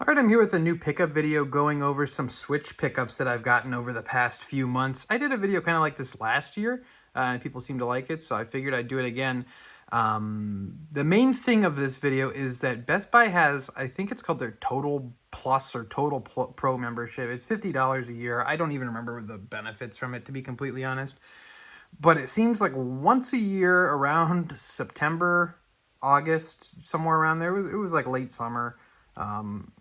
Alright, I'm here with a new pickup video going over some Switch pickups that I've gotten over the past few months. I did a video kind of like this last year, and people seem to like it, so I figured I'd do it again. The main thing of this video is that Best Buy has, I think it's called their Total Plus or Total Pro membership. It's $50 a year. I don't even remember the benefits from it, to be completely honest. But it seems like once a year around September, August, somewhere around there, it was like late summer. Um,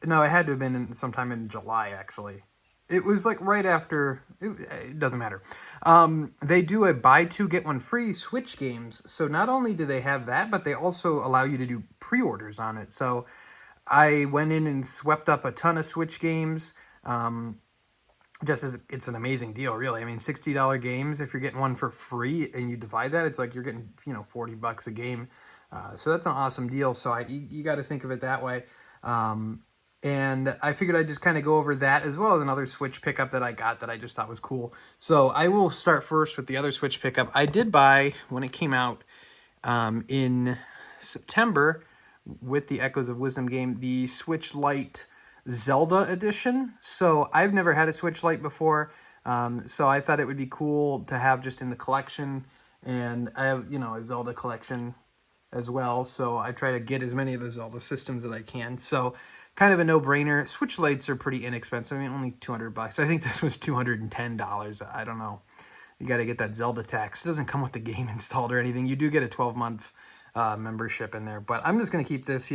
no, it had to have been sometime in July, actually. It was like right after, it doesn't matter. They do a buy two, get one free Switch games. So not only do they have that, but they also allow you to do pre-orders on it. So I went in and swept up a ton of Switch games. Just as it's an amazing deal, really. I mean, $60 games, if you're getting one for free and you divide that, it's like you're getting, $40 a game. So that's an awesome deal. So you got to think of it that way. And I figured I'd just kind of go over that as well as another Switch pickup that I got that I just thought was cool. So I will start first with the other Switch pickup. I did buy, when it came out in September with the Echoes of Wisdom game, the Switch Lite Zelda edition. So I've never had a Switch Lite before. So I thought it would be cool to have just in the collection. And I have, a Zelda collection as well, so I try to get as many of the Zelda systems as I can. So kind of a no-brainer. Switch Lites are pretty inexpensive. I mean, only $200. I think this was $210. I don't know. You got to get that Zelda tax. It doesn't come with the game installed or anything. You do get a 12-month membership in there. But I'm just going to keep this,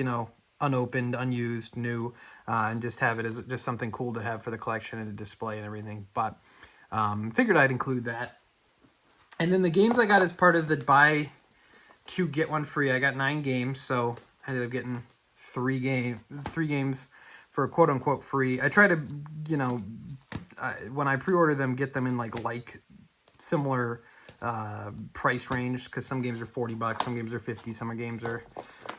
unopened, unused, new, and just have it as just something cool to have for the collection and a display and everything. But figured I'd include that. And then the games I got as part of the buy two, get one free. I got 9 games, so I ended up getting three games for quote unquote free. I try to, when I pre-order them, get them in like similar price range, because some games are $40, some games are 50, some games are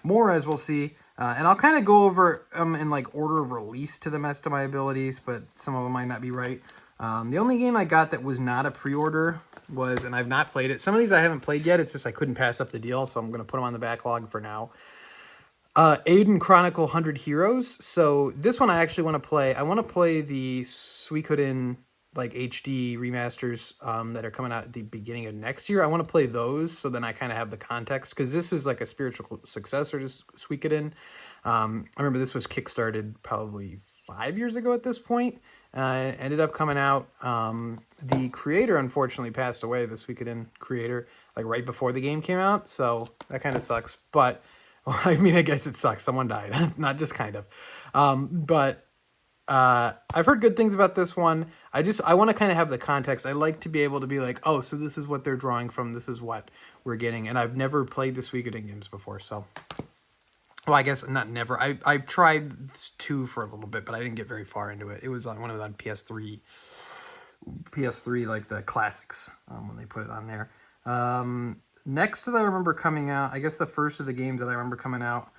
more, as we'll see. And I'll kind of go over in like order of release to the best of my abilities, but some of them might not be right. The only game I got that was not a pre-order was, and I've not played it. Some of these I haven't played yet. It's just I couldn't pass up the deal, so I'm going to put them on the backlog for now. Aiden Chronicle 100 Heroes. So this one I actually want to play. I want to play the Suikoden like HD remasters that are coming out at the beginning of next year. I want to play those, so then I kind of have the context, because this is like a spiritual successor to Suikoden. I remember this was kickstarted probably 5 years ago at this point. It ended up coming out. The creator unfortunately passed away, the Suikoden creator, like right before the game came out. So that kind of sucks. But well, I mean, I guess it sucks. Someone died, not just kind of. But I've heard good things about this one. I want to kind of have the context. I like to be able to be like, oh, so this is what they're drawing from. This is what we're getting. And I've never played the Suikoden games before, so. Well, I guess not never. I tried 2 for a little bit, but I didn't get very far into it. It was on when it was on PS3, like the classics, when they put it on there. Next that I remember coming out, I guess the first of the games that I remember coming out.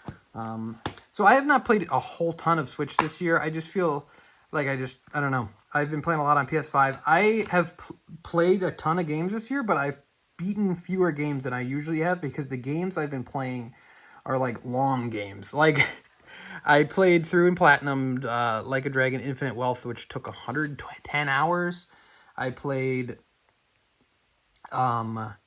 So I have not played a whole ton of Switch this year. I just feel like I don't know. I've been playing a lot on PS5. I have played a ton of games this year, but I've beaten fewer games than I usually have, because the games I've been playing are like long games. Like I played through and platinumed Like a Dragon Infinite Wealth, which took 110 hours. I played Final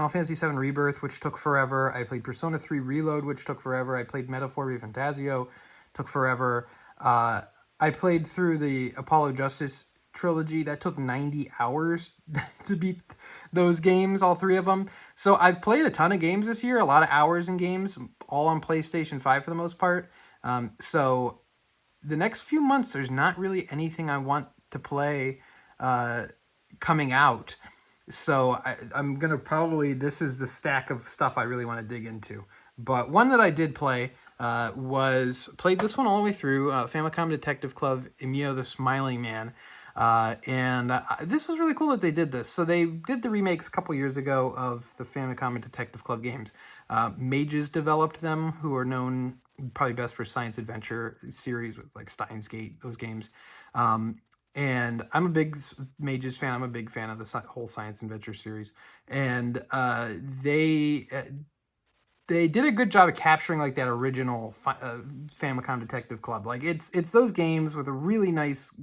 Fantasy VII Rebirth, which took forever. I played Persona 3 Reload, which took forever. I played Metaphor Fantasio, took forever. I played through the Apollo Justice trilogy. That took 90 hours to beat those games, all 3 of them. So I've played a ton of games this year, a lot of hours in games, all on PlayStation 5 for the most part. So the next few months, there's not really anything I want to play coming out. So I'm going to probably, this is the stack of stuff I really want to dig into. But one that I did play played this one all the way through, Famicom Detective Club, Emo The Smiling Man. This was really cool that they did this. So they did the remakes a couple years ago of the Famicom and Detective Club games. Mages developed them, who are known probably best for science adventure series with like Steins Gate, those games. And I'm a big Mages fan. I'm a big fan of the whole science adventure series. And they they did a good job of capturing like that original Famicom Detective Club. Like it's those games with a really nice,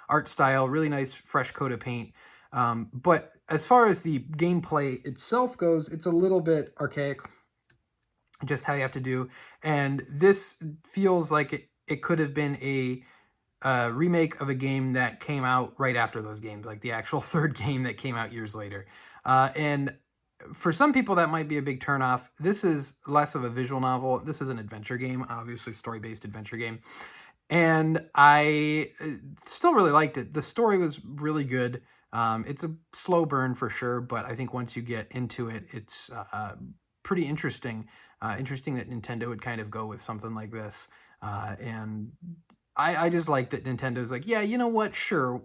art style, really nice fresh coat of paint. But as far as the gameplay itself goes, it's a little bit archaic, just how you have to do. And this feels like it could have been a remake of a game that came out right after those games, like the actual third game that came out years later. And for some people, that might be a big turnoff. This is less of a visual novel. This is an adventure game, obviously story-based adventure game. And I still really liked it. The story was really good. It's a slow burn for sure, but I think once you get into it, it's pretty interesting. Interesting that Nintendo would kind of go with something like this. And I just like that Nintendo's like, yeah, you know what? Sure,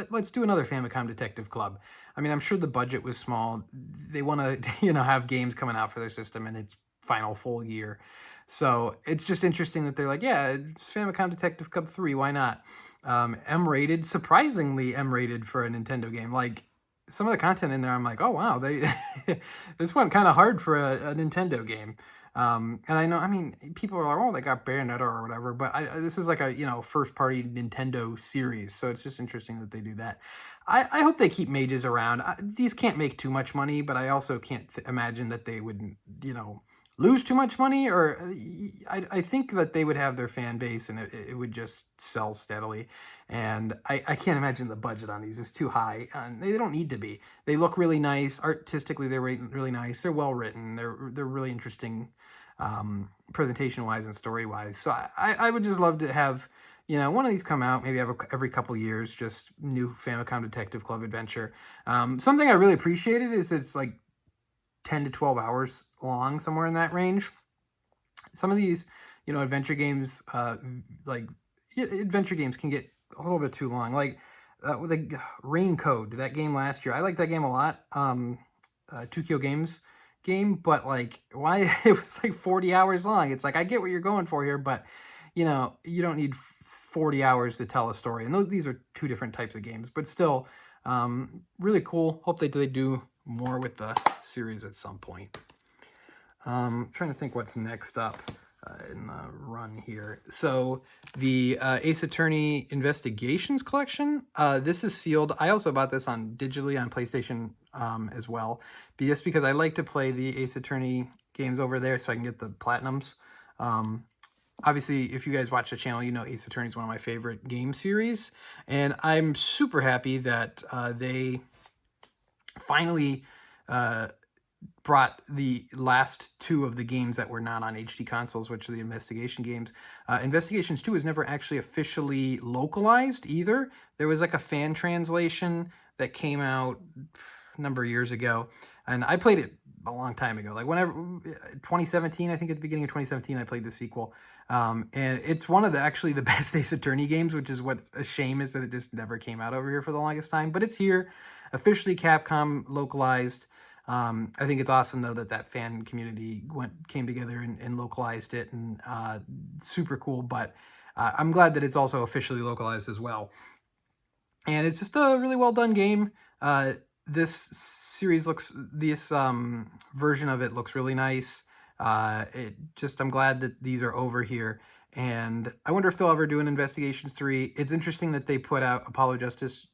let's do another Famicom Detective Club. I mean, I'm sure the budget was small. They want to, have games coming out for their system in its final full year. So it's just interesting that they're like, yeah, it's Famicom Detective Club 3, why not? M-rated, surprisingly M-rated for a Nintendo game. Like, some of the content in there, I'm like, oh, wow, they this went kind of hard for a Nintendo game. And I know, I mean, people are like, oh, they got Bayonetta or whatever, but this is like a, first-party Nintendo series, so it's just interesting that they do that. I hope they keep mages around. These can't make too much money, but I also can't imagine that they would, lose too much money, or I think that they would have their fan base and it would just sell steadily. And I can't imagine the budget on these is too high. They don't need to be. They look really nice. Artistically, they're really nice. They're well written. They're really interesting, presentation-wise and story-wise. So I would just love to have, one of these come out, maybe every couple years, just new Famicom Detective Club adventure. Something I really appreciated is it's like 10 to 12 hours long, somewhere in that range. Some of these, adventure games, adventure games can get a little bit too long. Like with the Rain Code, that game last year, I liked that game a lot. 2Kyo Games game, but like, why it was like 40 hours long? It's like, I get what you're going for here, but you don't need 40 hours to tell a story. And these are two different types of games, but still, really cool. Hope they do more with the series at some point. Trying to think what's next up in the run here. So the Ace Attorney Investigations Collection. This is sealed. I also bought this digitally on PlayStation as well, just because I like to play the Ace Attorney games over there so I can get the platinums. Obviously, if you guys watch the channel, Ace Attorney is one of my favorite game series, and I'm super happy that they finally brought the last two of the games that were not on HD consoles, which are the Investigation games. Investigations 2 was never actually officially localized either. There was like a fan translation that came out a number of years ago, and I played it a long time ago. Like 2017, I think at the beginning of 2017, I played the sequel. And it's one of actually the best Ace Attorney games, which is what a shame is that it just never came out over here for the longest time. But it's here, officially Capcom localized. I think it's awesome though that fan community came together and localized it, and super cool. But I'm glad that it's also officially localized as well. And it's just a really well done game. This version of it looks really nice. I'm glad that these are over here. And I wonder if they'll ever do an Investigations 3. It's interesting that they put out Apollo Justice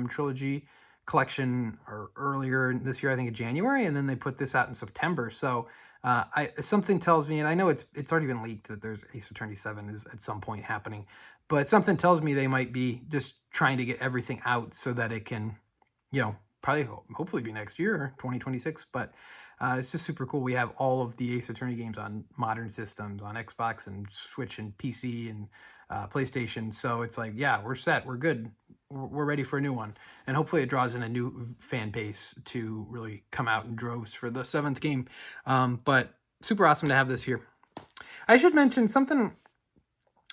Trilogy Collection earlier this year, I think in January, and then they put this out in September. So something tells me, and I know it's already been leaked, that there's Ace Attorney 7 is at some point happening, but something tells me they might be just trying to get everything out so that it can, probably hopefully be next year, 2026. But it's just super cool. We have all of the Ace Attorney games on modern systems, on Xbox and Switch and PC and PlayStation. So it's like, yeah, we're set. We're good. We're ready for a new one. And hopefully it draws in a new fan base to really come out in droves for the 7th game. But super awesome to have this here. I should mention something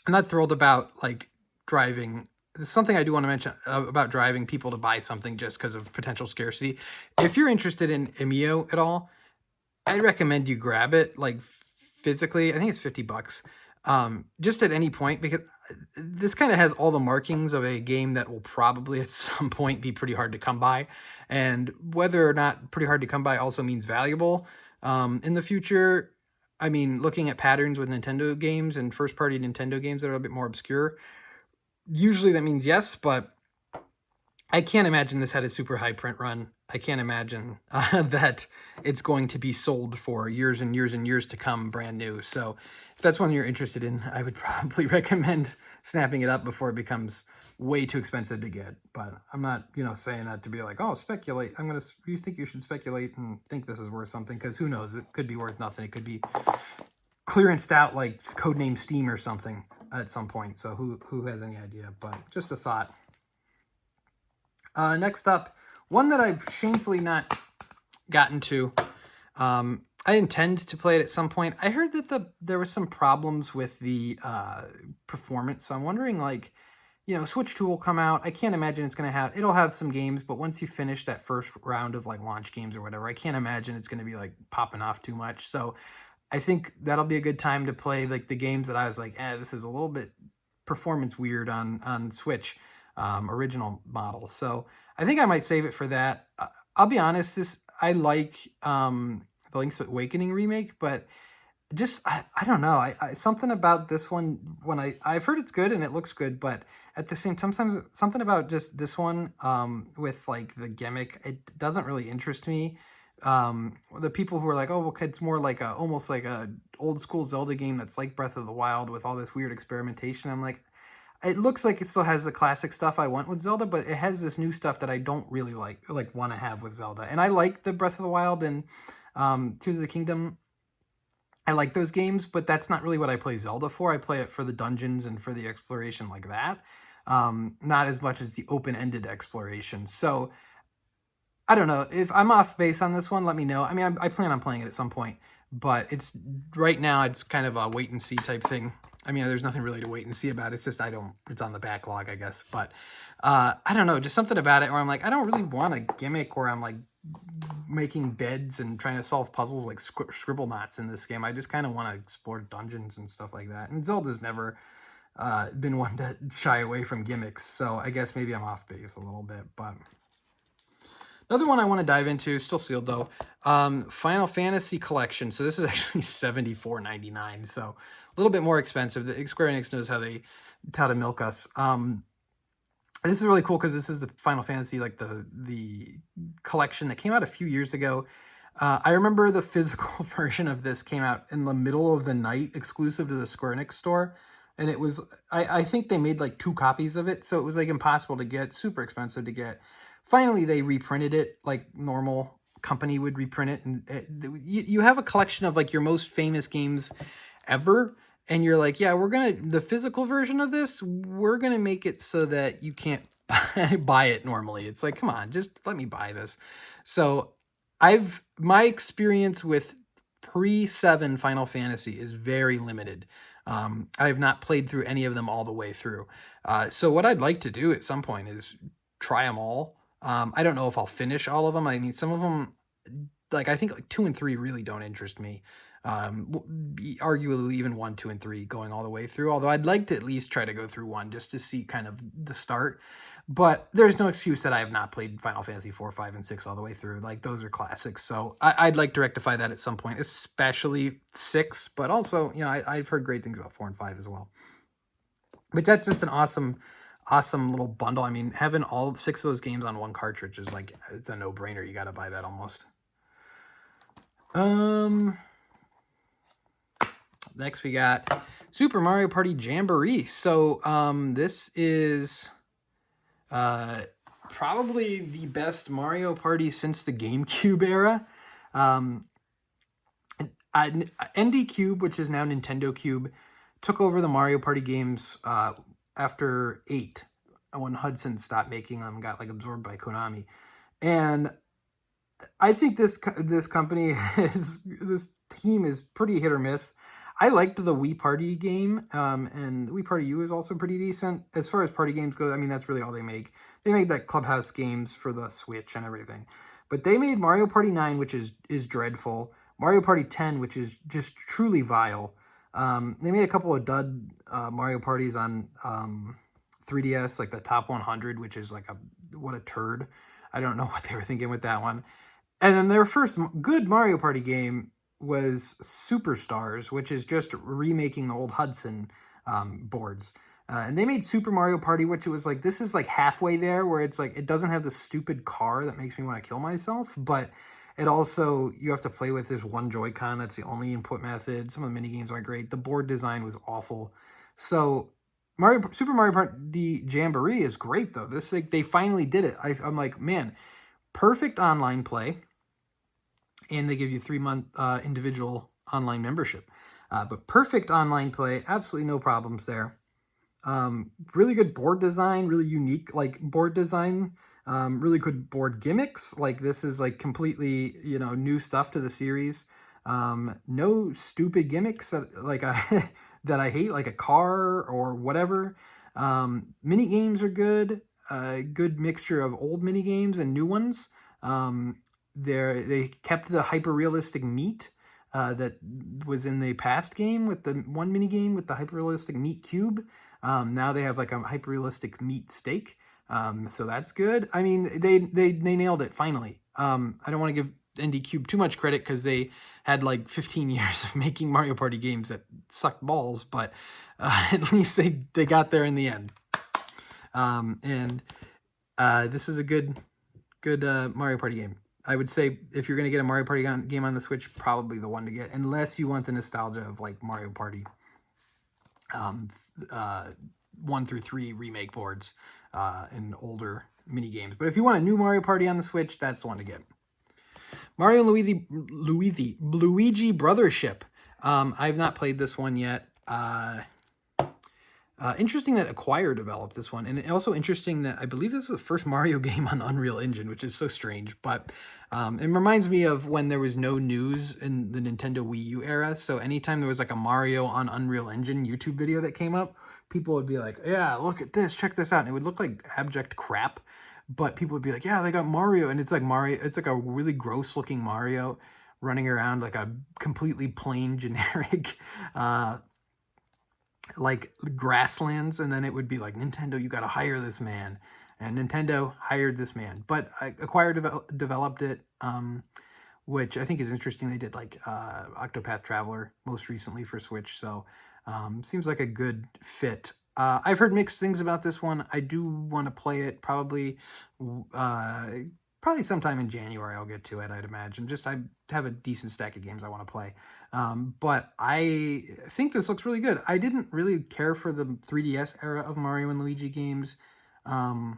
I'm not thrilled about, like driving. There's something I do want to mention about driving people to buy something just because of potential scarcity. If you're interested in Emio at all, I'd recommend you grab it, like physically. I think it's $50, just at any point, because this kind of has all the markings of a game that will probably at some point be pretty hard to come by. And whether or not pretty hard to come by also means valuable. In the future, I mean, looking at patterns with Nintendo games and first-party Nintendo games that are a bit more obscure, usually that means yes, but I can't imagine this had a super high print run. I can't imagine that it's going to be sold for years and years and years to come brand new. So if that's one you're interested in, I would probably recommend snapping it up before it becomes way too expensive to get. But I'm not, saying that to be like, oh, speculate. You think you should speculate and think this is worth something, because who knows? It could be worth nothing. It could be clearanced out like Codename Steam or something at some point. So who has any idea? But just a thought. Next up, one that I've shamefully not gotten to. I intend to play it at some point. I heard that there was some problems with the performance, so I'm wondering, like, Switch 2 will come out. I can't imagine it'll have some games, but once you finish that first round of like launch games or whatever, I can't imagine it's going to be like popping off too much. So I think that'll be a good time to play like the games that I was like, this is a little bit performance weird on Switch original model. So I think I might save it for that. I'll be honest, I like the Link's Awakening remake, but just I don't know. I something about this one, when I've heard it's good and it looks good, but at the same time, something about just this one with like the gimmick, it doesn't really interest me. The people who are like, oh, well, it's more like almost like a old school Zelda game that's like Breath of the Wild with all this weird experimentation. I'm like, it looks like it still has the classic stuff I want with Zelda, but it has this new stuff that I don't really like want to have with Zelda. And I like the Breath of the Wild and Tears of the Kingdom. I like those games, but that's not really what I play Zelda for. I play it for the dungeons and for the exploration like that. Not as much as the open-ended exploration. So I don't know. If I'm off base on this one, let me know. I mean, I plan on playing it at some point, but right now it's kind of a wait and see type thing. I mean, there's nothing really to wait and see about. It's just it's on the backlog, I guess. But I don't know, just something about it where I'm like, I don't really want a gimmick where I'm like making beds and trying to solve puzzles like scribble knots in this game. I just kind of want to explore dungeons and stuff like that. And Zelda's never been one to shy away from gimmicks, so I guess maybe I'm off base a little bit. But another one I want to dive into, still sealed though, Final Fantasy Collection. So this is actually $74.99, so a little bit more expensive. The Square Enix knows how to milk us. This is really cool because this is the Final Fantasy, like the collection that came out a few years ago. I remember the physical version of this came out in the middle of the night, exclusive to the Square Enix store. And it was, I think they made like 2 copies of it, so it was like impossible to get, super expensive to get. Finally, they reprinted it like normal company would reprint it. And you have a collection of like your most famous games ever. And you're like, yeah, the physical version of this, we're going to make it so that you can't buy it normally. It's like, come on, just let me buy this. So my experience with pre-7 Final Fantasy is very limited. I have not played through any of them all the way through. So what I'd like to do at some point is try them all. I don't know if I'll finish all of them. I mean, some of them, like I think like 2 and 3 really don't interest me. Arguably even 1, 2, and 3 going all the way through. Although I'd like to at least try to go through 1 just to see kind of the start. But there's no excuse that I have not played Final Fantasy 4, 5, and 6 all the way through. Like, those are classics. So I'd like to rectify that at some point, especially 6. But also, I've heard great things about 4 and 5 as well. But that's just an awesome little bundle. I mean, having all 6 of those games on 1 cartridge is like, it's a no-brainer. You got to buy that almost. Next we got Super Mario Party Jamboree. So this is probably the best Mario Party since the GameCube era. ND Cube, which is now Nintendo Cube, took over the Mario Party games after 8, when Hudson stopped making them, got like absorbed by Konami. And I think this company this team is pretty hit or miss. I liked the Wii Party game, and Wii Party U is also pretty decent. As far as party games go, I mean, that's really all they make. They made like Clubhouse games for the Switch and everything. But they made Mario Party 9, which is dreadful. Mario Party 10, which is just truly vile. They made a couple of dud Mario Parties on 3DS, like the Top 100, which is like what a turd. I don't know what they were thinking with that one. And then their first good Mario Party game was Superstars, which is just remaking the old Hudson boards. And they made Super Mario Party, which it was like, this is like halfway there, where it's like, it doesn't have the stupid car that makes me want to kill myself, but it also, you have to play with this one Joy-Con. That's the only input method. Some of the mini games aren't great. The board design was awful. So Super Mario Party Jamboree is great, though. This, like, they finally did it. I'm like, man, perfect online play. And they give you 3-month individual online membership. But perfect online play, absolutely no problems there. Really good board design, really unique like board design. Really good board gimmicks. Like this is like completely, you know, new stuff to the series. No stupid gimmicks that like that I hate, like a car or whatever. Mini games are good. Good mixture of old mini games and new ones. They kept the hyper realistic meat that was in the past game with the one mini game with the hyper realistic meat cube. Now they have like a hyper realistic meat steak. So that's good. I mean, they nailed it finally. I don't want to give ND Cube too much credit because they had like 15 years of making Mario Party games that sucked balls, but at least they got there in the end. This is a good Mario Party game. I would say if you're going to get a Mario Party game on the Switch, probably the one to get, unless you want the nostalgia of like Mario Party 1 through 3 remake boards and older mini games. But if you want a new Mario Party on the Switch, that's the one to get. Mario and Luigi Brothership. I've not played this one yet. Interesting that Acquire developed this one, and also interesting that I believe this is the first Mario game on Unreal Engine, which is so strange, but it reminds me of when there was no news in the Nintendo Wii U era, so anytime there was like a Mario on Unreal Engine YouTube video that came up, people would be like, yeah, look at this, check this out, and it would look like abject crap, but people would be like, yeah, they got Mario, and it's like Mario, it's like a really gross looking Mario running around like a completely plain generic like grasslands, and then it would be like, Nintendo, you got to hire this man, and Nintendo hired this man. But Acquire developed it, which I think is interesting. They did like Octopath Traveler most recently for Switch, so seems like a good fit. I've heard mixed things about this one. I do want to play it probably sometime in January. I'll get to it, I'd imagine. Just I have a decent stack of games I want to play. But I think this looks really good. I didn't really care for the 3DS era of Mario and Luigi games. I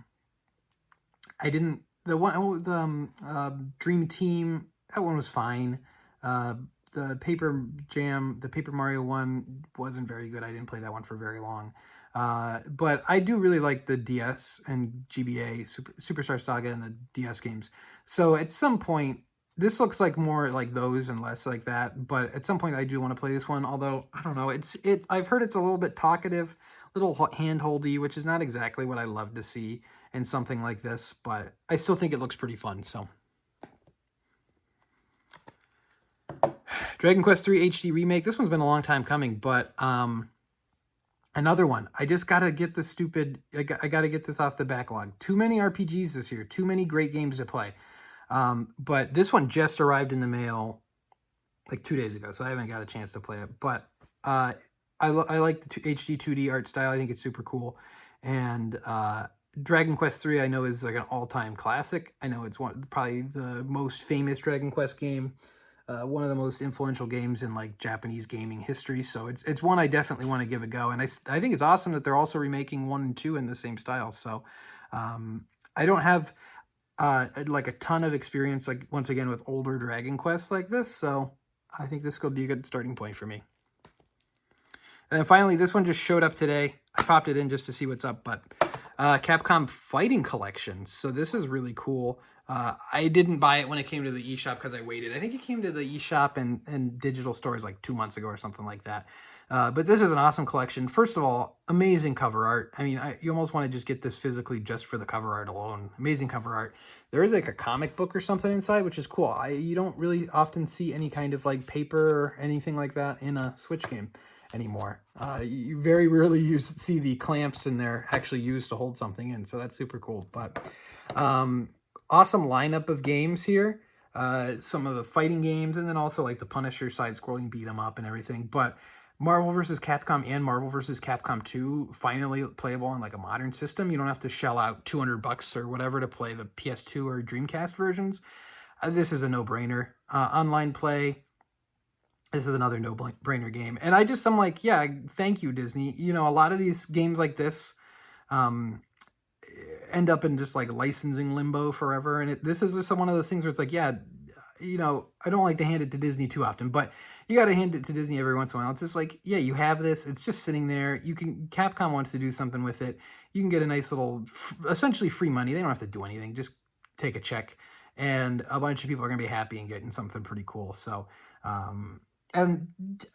didn't, the Dream Team, that one was fine. The Paper Mario one wasn't very good. I didn't play that one for very long. But I do really like the DS and GBA, Superstar Saga and the DS games. So at some point, this looks like more like those and less like that. But at some point, I do want to play this one. Although I don't know, I've heard it's a little bit talkative, a little handholdy, which is not exactly what I love to see in something like this. But I still think it looks pretty fun. So Dragon Quest III HD remake. This one's been a long time coming, but another one. I just gotta get the stupid. I gotta get this off the backlog. Too many RPGs this year. Too many great games to play. But this one just arrived in the mail like 2 days ago, so I haven't got a chance to play it. But I like the HD 2D art style. I think it's super cool. And Dragon Quest III I know is like an all-time classic. I know it's probably the most famous Dragon Quest game. One of the most influential games in like Japanese gaming history. So it's one I definitely want to give a go. And I think it's awesome that they're also remaking 1 and 2 in the same style. So I don't have like a ton of experience, like once again with older Dragon Quests like this. So I think this could be a good starting point for me. And then finally, this one just showed up today. I popped it in just to see what's up, but Capcom Fighting Collection. So this is really cool. I didn't buy it when it came to the eShop because I waited. I think it came to the eShop and digital stores like 2 months ago or something like that. But this is an awesome collection. First of all, amazing cover art. I mean, you almost want to just get this physically just for the cover art alone. Amazing cover art. There is like a comic book or something inside, which is cool. You don't really often see any kind of like paper or anything like that in a Switch game anymore. You very rarely see the clamps in there actually used to hold something in, so that's super cool. But awesome lineup of games here. some of the fighting games, and then also like the Punisher side-scrolling beat 'em up and everything. But Marvel vs. Capcom and Marvel vs. Capcom 2 finally playable on like a modern system. You don't have to shell out $200 or whatever to play the PS2 or Dreamcast versions. This is a no-brainer. Online play, this is another no-brainer game. And I'm like, yeah, thank you, Disney. You know, a lot of these games like this end up in just like licensing limbo forever. And this is just one of those things where it's like, yeah, you know, I don't like to hand it to Disney too often, but you got to hand it to Disney every once in a while. It's just like, yeah, you have this. It's just sitting there. Capcom wants to do something with it. You can get a nice little, essentially free money. They don't have to do anything. Just take a check, and a bunch of people are going to be happy and getting something pretty cool. So, and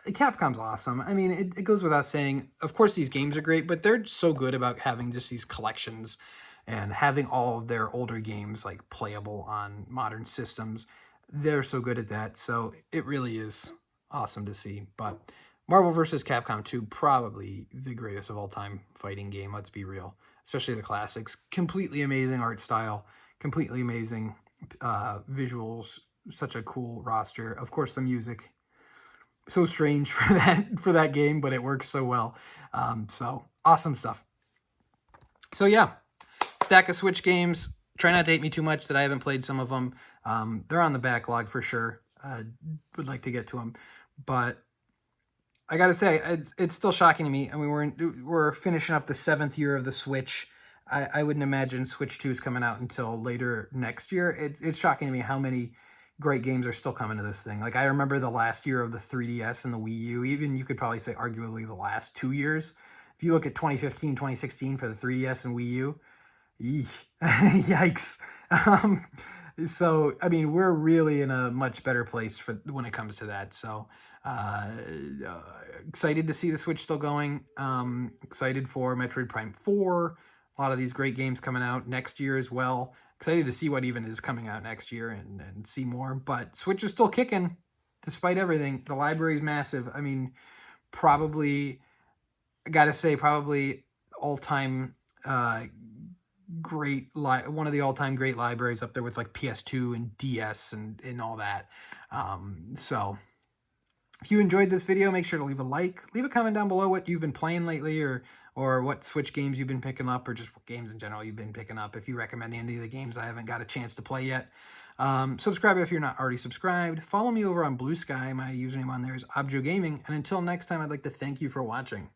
Capcom's awesome. I mean, it goes without saying, of course, these games are great, but they're so good about having just these collections and having all of their older games like playable on modern systems. They're so good at that. So it really is awesome to see. But Marvel vs. Capcom 2, probably the greatest of all time fighting game. Let's be real. Especially the classics. Completely amazing art style. Completely amazing visuals. Such a cool roster. Of course, the music. So strange for that game, but it works so well. So awesome stuff. So yeah, stack of Switch games. Try not to hate me too much that I haven't played some of them. They're on the backlog for sure. Would like to get to them, but I gotta say it's still shocking to me. I mean, we're finishing up the 7th year of the Switch. I wouldn't imagine Switch 2 is coming out until later next year. It's shocking to me how many great games are still coming to this thing. Like, I remember the last year of the 3DS and the Wii U. Even you could probably say arguably the last 2 years. If you look at 2015, 2016 for the 3DS and Wii U, yikes. So, I mean, we're really in a much better place when it comes to that. So, excited to see the Switch still going. Excited for Metroid Prime 4. A lot of these great games coming out next year as well. Excited to see what even is coming out next year and see more. But Switch is still kicking despite everything. The library's massive. I mean, probably, I gotta say, probably all-time one of the all-time great libraries up there with like PS2 and DS and all that. So if you enjoyed this video, make sure to leave a like. Leave a comment down below what you've been playing lately, or what Switch games you've been picking up, or just what games in general you've been picking up. If you recommend any of the games I haven't got a chance to play yet. Subscribe if you're not already subscribed. Follow me over on Blue Sky. My username on there is Objo Gaming. And until next time, I'd like to thank you for watching.